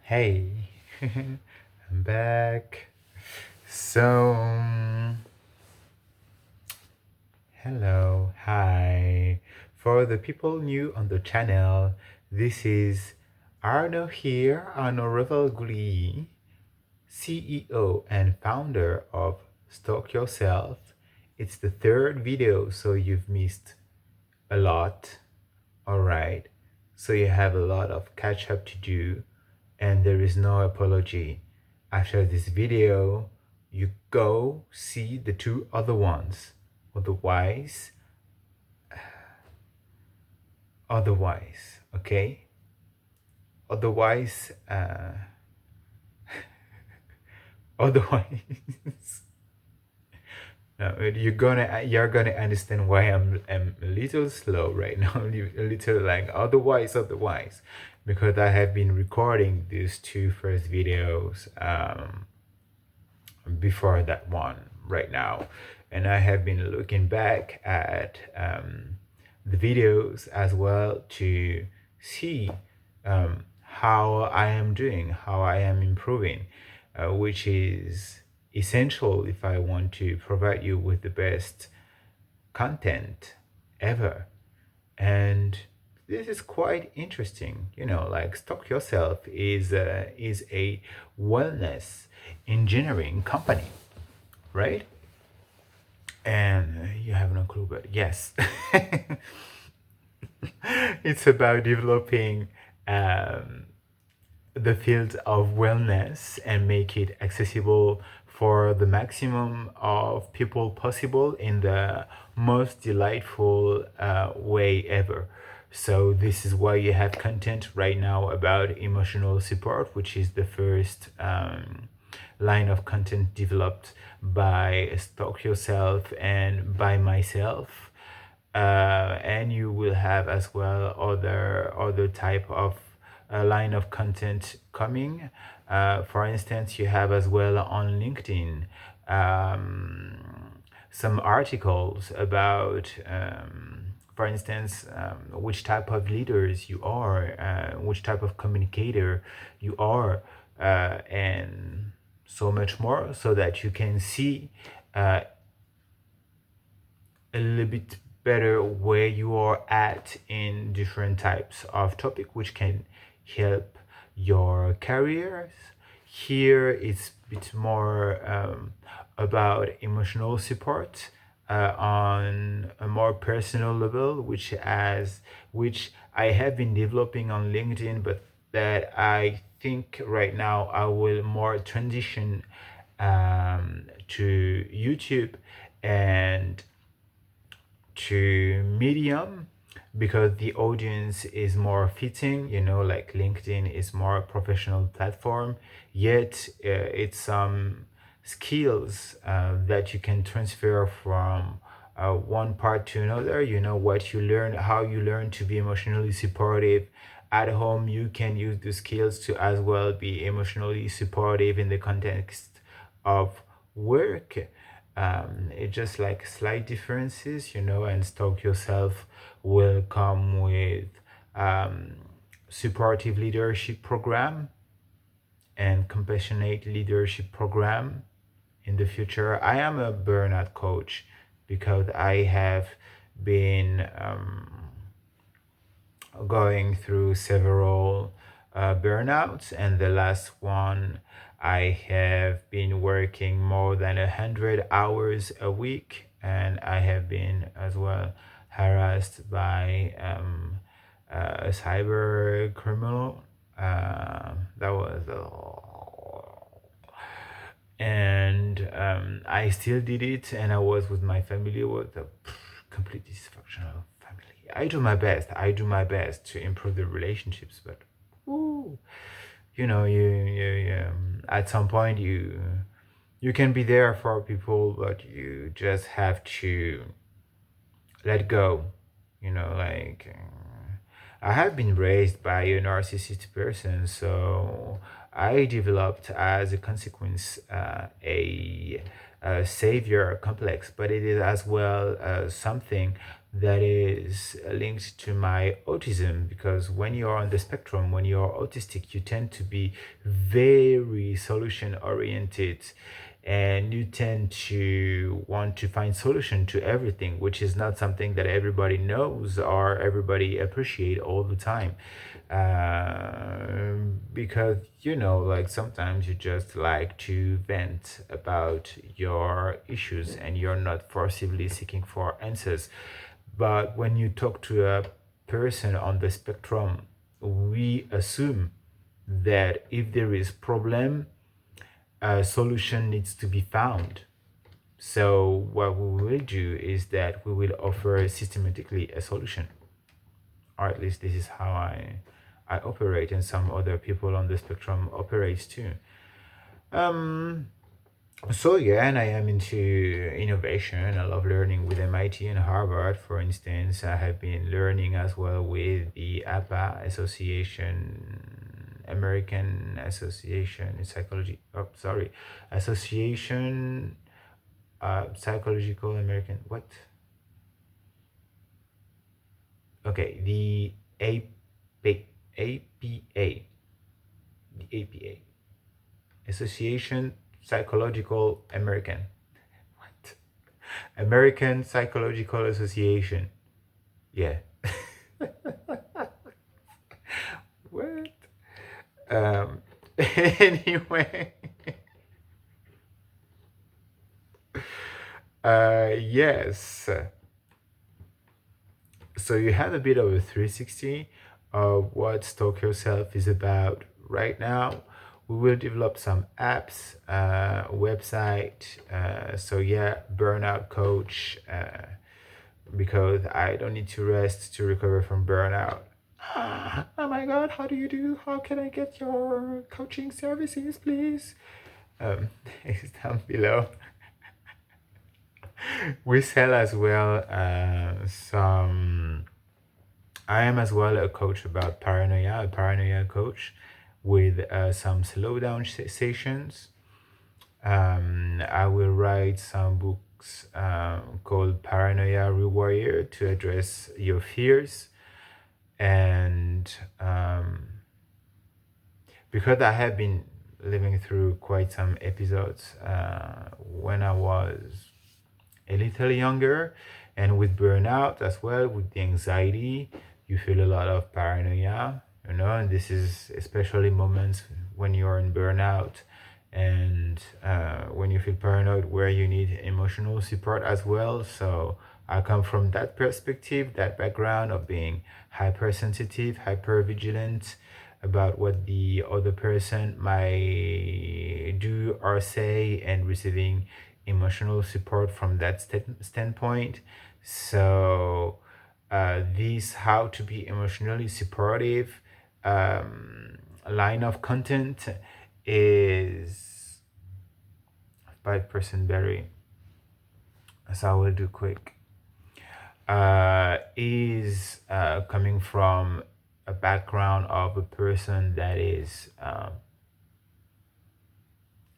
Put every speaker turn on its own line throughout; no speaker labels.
Hey, I'm back. So, hello, hi. For the people new on the channel, this is Arno here, Arno Revelguli, CEO and founder of Stalk Yourself. It's the third video, so you've missed a lot. All right. So you have a lot of catch up to do, and there is no apology. After this video, you go see the two other ones. Otherwise, okay? Otherwise, otherwise, no, you're gonna understand why I'm a little slow right now, a little like otherwise, because I have been recording these two first videos before that one right now, and I have been looking back at the videos as well to see how I am doing, how I am improving, which is essential if I want to provide you with the best content ever. And this is quite interesting, like Stock Yourself is a wellness engineering company, right? And you have no clue, but yes. It's about developing um, the field of wellness and make it accessible for the maximum of people possible in the most delightful way ever. So this is why you have content right now about emotional support, which is the first line of content developed by Stalk Yourself and by myself. And you will have as well other type of line of content coming. For instance, you have as well on LinkedIn some articles about, for instance, which type of leaders you are, which type of communicator you are, and so much more, so that you can see a little bit better where you are at in different types of topic, which can help your careers. Here it's a bit more about emotional support on a more personal level, which I have been developing on LinkedIn, but that I think right now I will more transition to YouTube and to Medium, because the audience is more fitting, like LinkedIn is more a professional platform, yet it's some skills that you can transfer from one part to another. What you learn, how you learn to be emotionally supportive at home, you can use the skills to as well be emotionally supportive in the context of work. It's just like slight differences, and Stalk Yourself will come with um, supportive leadership program and compassionate leadership program in the future. I am a burnout coach because I have been going through several burnouts, and the last one, I have been working more than 100 hours a week, and I have been as well harassed by a cyber criminal. That was and I still did it, and I was with my family. It was a complete dysfunctional family. I do my best. I do my best to improve the relationships, but ooh, at some point you can be there for people, but you just have to let go. I have been raised by a narcissistic person, so I developed as a consequence a savior complex, but it is as well something that is linked to my autism, because when you're on the spectrum, when you're autistic, you tend to be very solution oriented, and you tend to want to find solution to everything, which is not something that everybody knows or everybody appreciate all the time. Because like sometimes you just like to vent about your issues and you're not forcibly seeking for answers. But when you talk to a person on the spectrum, we assume that if there is problem, a solution needs to be found. So what we will do is that we will offer systematically a solution, or at least this is how I operate, and some other people on the spectrum operates too. Um, so yeah, and I am into innovation. I love learning with MIT and Harvard, for instance. I have been learning as well with the APA Association, American Association in Psychology. Oh, sorry, Association Psychological American. What? Okay, the APA, APA, the APA, Association Psychological American. What? American Psychological Association. Yeah. What? Um. Anyway. Yes. So you have a bit of a 360 of what Stalk Yourself is about right now. We will develop some apps, website. So yeah, burnout coach, because I don't need to rest to recover from burnout. Oh my God, how do you do? How can I get your coaching services, please? It's down below. We sell as well some. I am as well a coach about paranoia, a paranoia coach with some slowdown sessions. I will write some books called Paranoia Rewarrior to address your fears. And because I have been living through quite some episodes when I was a little younger, and with burnout as well, with the anxiety, you feel a lot of paranoia, and this is especially moments when you're in burnout, and when you feel paranoid, where you need emotional support as well. So I come from that perspective, that background of being hypersensitive, hyper vigilant about what the other person might do or say, and receiving emotional support from that standpoint. So this how to be emotionally supportive line of content is 5% berry. So I will do quick. Is coming from a background of a person that is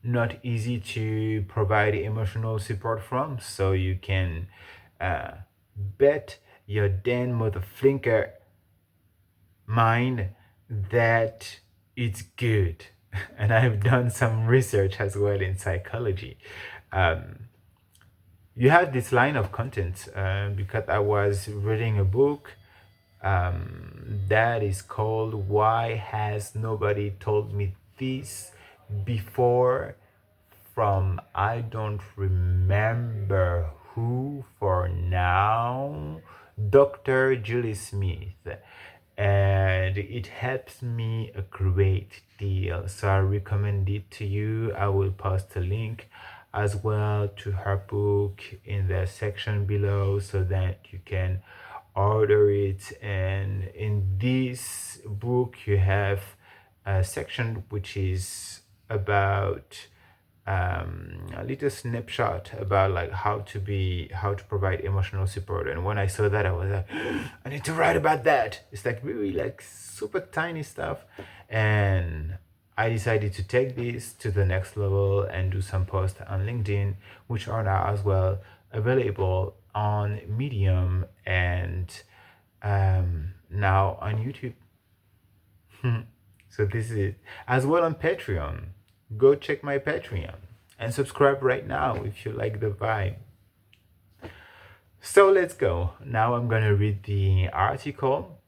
not easy to provide emotional support from. So you can bet your damn motherflinker mind that it's good. And I've done some research as well in psychology. You have this line of content because I was reading a book that is called Why Has Nobody Told Me This Before, from I don't remember who for now, Dr. Julie Smith. And it helps me a great deal. So I recommend it to you. I will post a link as well to her book in the section below so that you can order it. And in this book, you have a section which is about a little snapshot about like how to provide emotional support. And when I saw that, I was like, I need to write about that. It's like really like super tiny stuff. And I decided to take this to the next level and do some posts on LinkedIn, which are now as well available on Medium and now on YouTube. So this is as well on Patreon. Go check my Patreon and subscribe right now if you like the vibe. So let's go. Now I'm gonna read the article,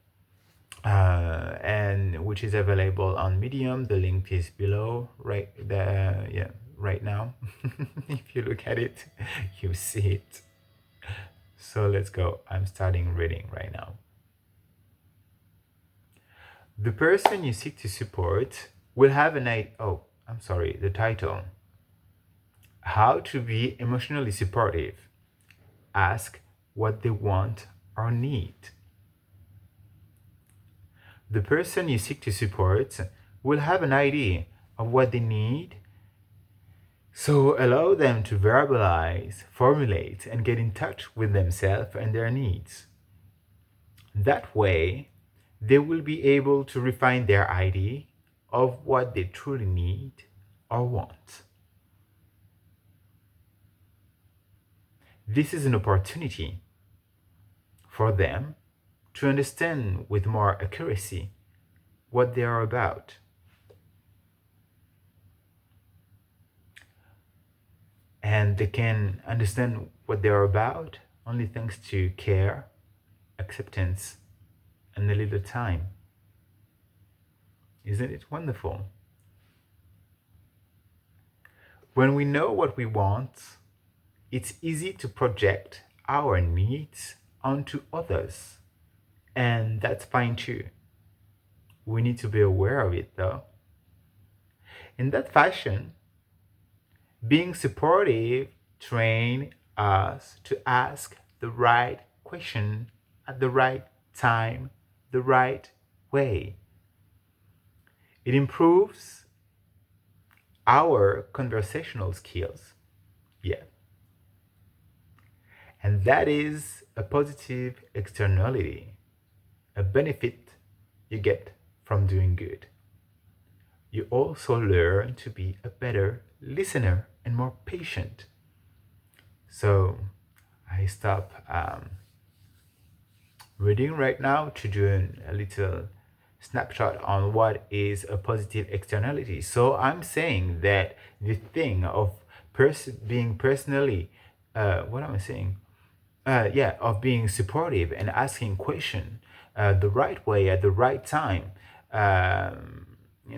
and which is available on Medium. The link is below, right there. Yeah, right now. If you look at it, you see it. So let's go. I'm starting reading right now. The person you seek to support will have an idea. Oh, I'm sorry. The title: How to be emotionally supportive. Ask what they want or need. The person you seek to support will have an idea of what they need, so allow them to verbalize, formulate, and get in touch with themselves and their needs. That way, they will be able to refine their idea of what they truly need or want. This is an opportunity for them to understand with more accuracy what they are about. And they can understand what they are about only thanks to care, acceptance, and a little time. Isn't it wonderful? When we know what we want, it's easy to project our needs onto others. And that's fine too. We need to be aware of it though. In that fashion, being supportive trains us to ask the right question at the right time, the right way. It improves our conversational skills. Yeah. And that is a positive externality, a benefit you get from doing good. You also learn to be a better listener and more patient. So I stop reading right now to do a little snapshot on what is a positive externality. So I'm saying that the thing of being personally, what am I saying? Yeah, of being supportive and asking question the right way at the right time.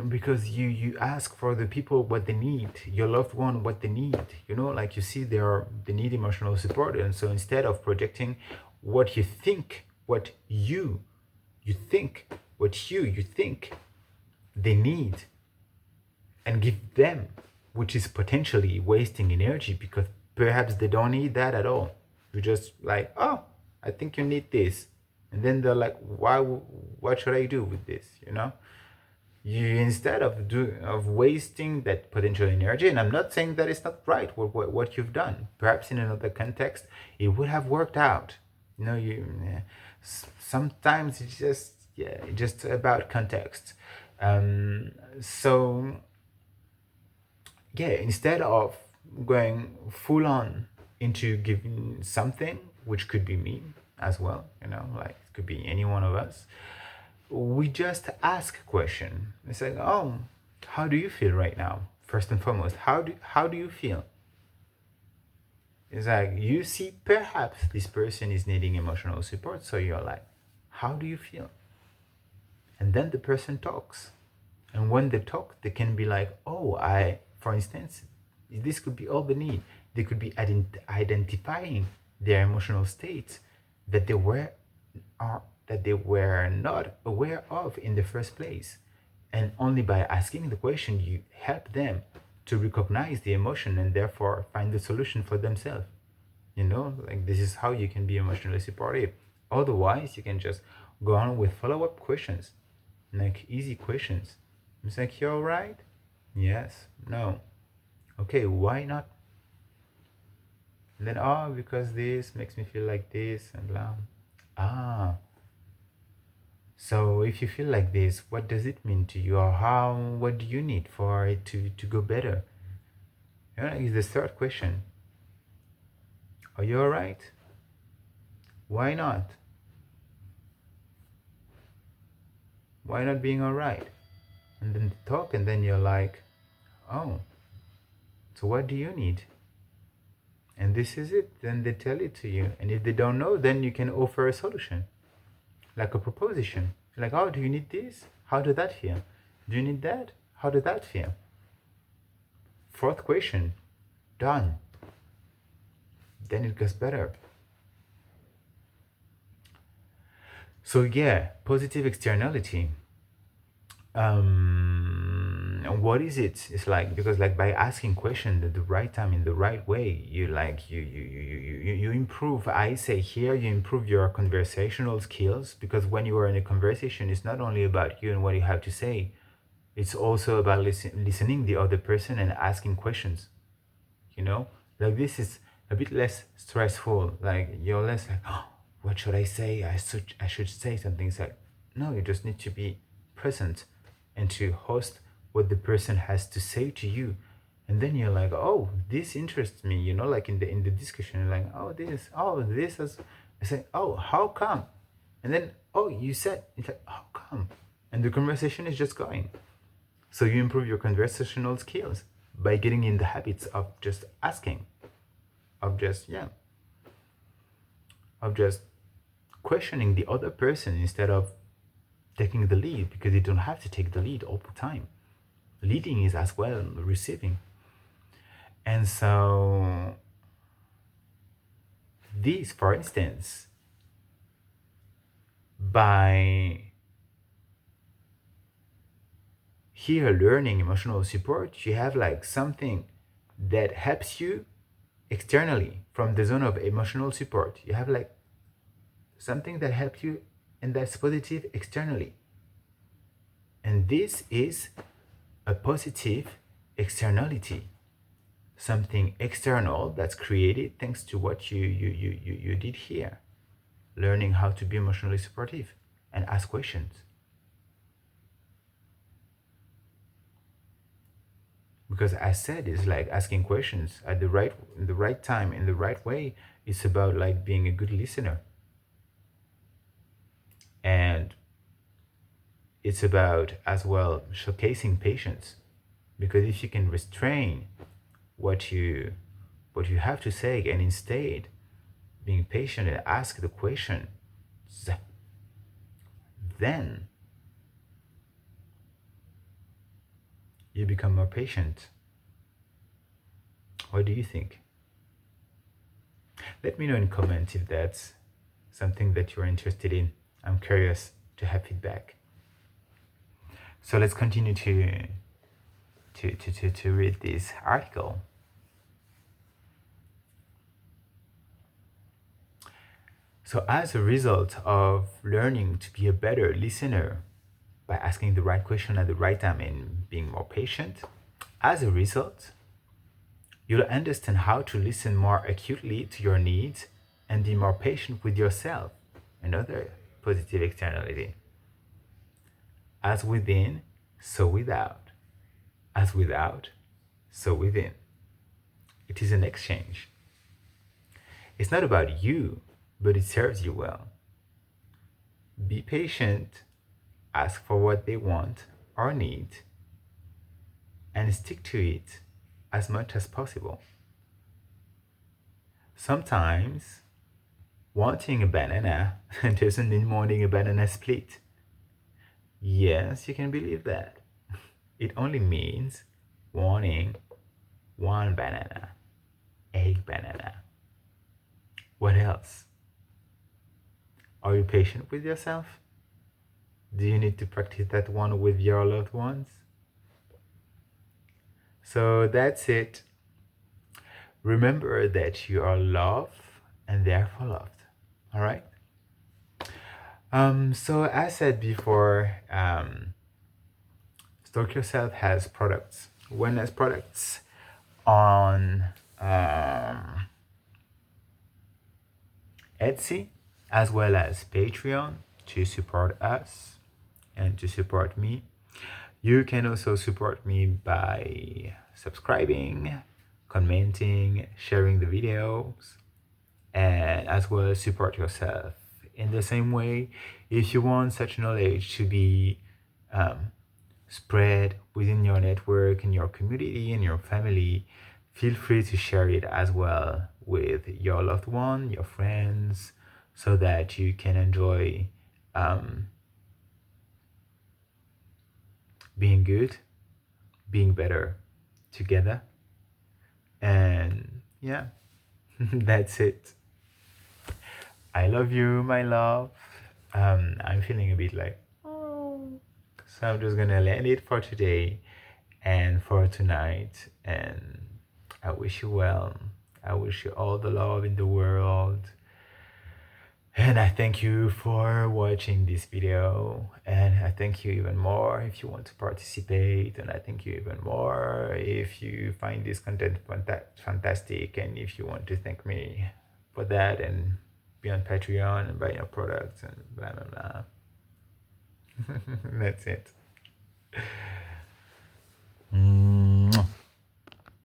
Because you ask for the people what they need, your loved one what they need, like you see they need emotional support, and so instead of projecting what you think, what you think, what you think they need, and give them, which is potentially wasting energy because perhaps they don't need that at all. You're just like, oh, I think you need this, and then they're like, what should I do with this? You, instead of wasting that potential energy, and I'm not saying that it's not right what you've done. Perhaps in another context it would have worked out. Sometimes it's just about context. So yeah, instead of going full on into giving something, which could be me as well, like it could be any one of us, we just ask a question. It's like, oh, how do you feel right now? First and foremost, how do you feel? It's like you see perhaps this person is needing emotional support, so you're like, how do you feel? And then the person talks. And when they talk, they can be like, oh, for instance, this could be all they need. They could be identifying their emotional states that they were not aware of in the first place. And only by asking the question, you help them to recognize the emotion and therefore find the solution for themselves. Like this is how you can be emotionally supportive. Otherwise, you can just go on with follow-up questions, like easy questions. It's like, you're all right? Yes. No. Okay, why not? And then, oh, because this makes me feel like this and blah. Ah. So if you feel like this, what does it mean to you, or what do you need for it to go better? Is the third question. Are you all right? Why not? Why not being all right? And then they talk, and then you're like, oh, so what do you need? And this is it. Then they tell it to you. And if they don't know, then you can offer a solution, like a proposition. Like, oh, do you need this? How did that feel? Do you need that? How did that feel? Fourth question, done. Then it gets better. So yeah, positive externality. What is it? It's like, because like by asking questions at the right time in the right way, you like you improve. I say here, you improve your conversational skills, because when you are in a conversation, it's not only about you and what you have to say, it's also about listening the other person and asking questions. You know, like this is a bit less stressful. Like you're less like, oh, what should I say? I should say something. It's like, no, you just need to be present and to host what the person has to say to you. And then you're like, oh, this interests me, you know, like in the discussion, you're like, oh this is, I say, oh, how come? And then, oh, you said, it's like, how come? And the conversation is just going. So you improve your conversational skills by getting in the habits of just asking, of just, yeah, of just questioning the other person instead of taking the lead, because you don't have to take the lead all the time. Leading is as well receiving. And so this, for instance, by here learning emotional support, you have like something that helps you externally from the zone of emotional support. You have like something that helps you and that's positive externally. And this is a positive externality. Something external that's created thanks to what you did here. Learning how to be emotionally supportive and ask questions. Because I said, it's like asking questions at in the right time, in the right way. It's about like being a good listener. And it's about as well showcasing patience. Because if you can restrain what you have to say and instead being patient and ask the question, then you become more patient. What do you think? Let me know in comments if that's something that you're interested in. I'm curious to have feedback. So let's continue to read this article. So as a result of learning to be a better listener by asking the right question at the right time and being more patient, as a result, you'll understand how to listen more acutely to your needs and be more patient with yourself. Another positive externality. As within, so without. As without, so within. It is an exchange. It's not about you, but it serves you well. Be patient, ask for what they want or need, and stick to it as much as possible. Sometimes wanting a banana doesn't mean wanting a banana split. Yes, you can believe that. It only means wanting one banana, a banana. What else? Are you patient with yourself? Do you need to practice that one with your loved ones? So that's it. Remember that you are loved and therefore loved. All right? So as said before, Stalk Yourself has products, wellness products on Etsy as well as Patreon to support us and to support me. You can also support me by subscribing, commenting, sharing the videos, and as well as support yourself. In the same way, if you want such knowledge to be um, spread within your network, in your community, in your family, feel free to share it as well with your loved one, your friends, so that you can enjoy um, being good, being better together. And yeah, that's it. I love you, my love. I'm feeling a bit like, oh. So I'm just gonna land it for today and for tonight. And I wish you well. I wish you all the love in the world. And I thank you for watching this video. And I thank you even more if you want to participate. And I thank you even more if you find this content fantastic. And if you want to thank me for that and be on Patreon and buy your products and blah, blah, blah. That's it.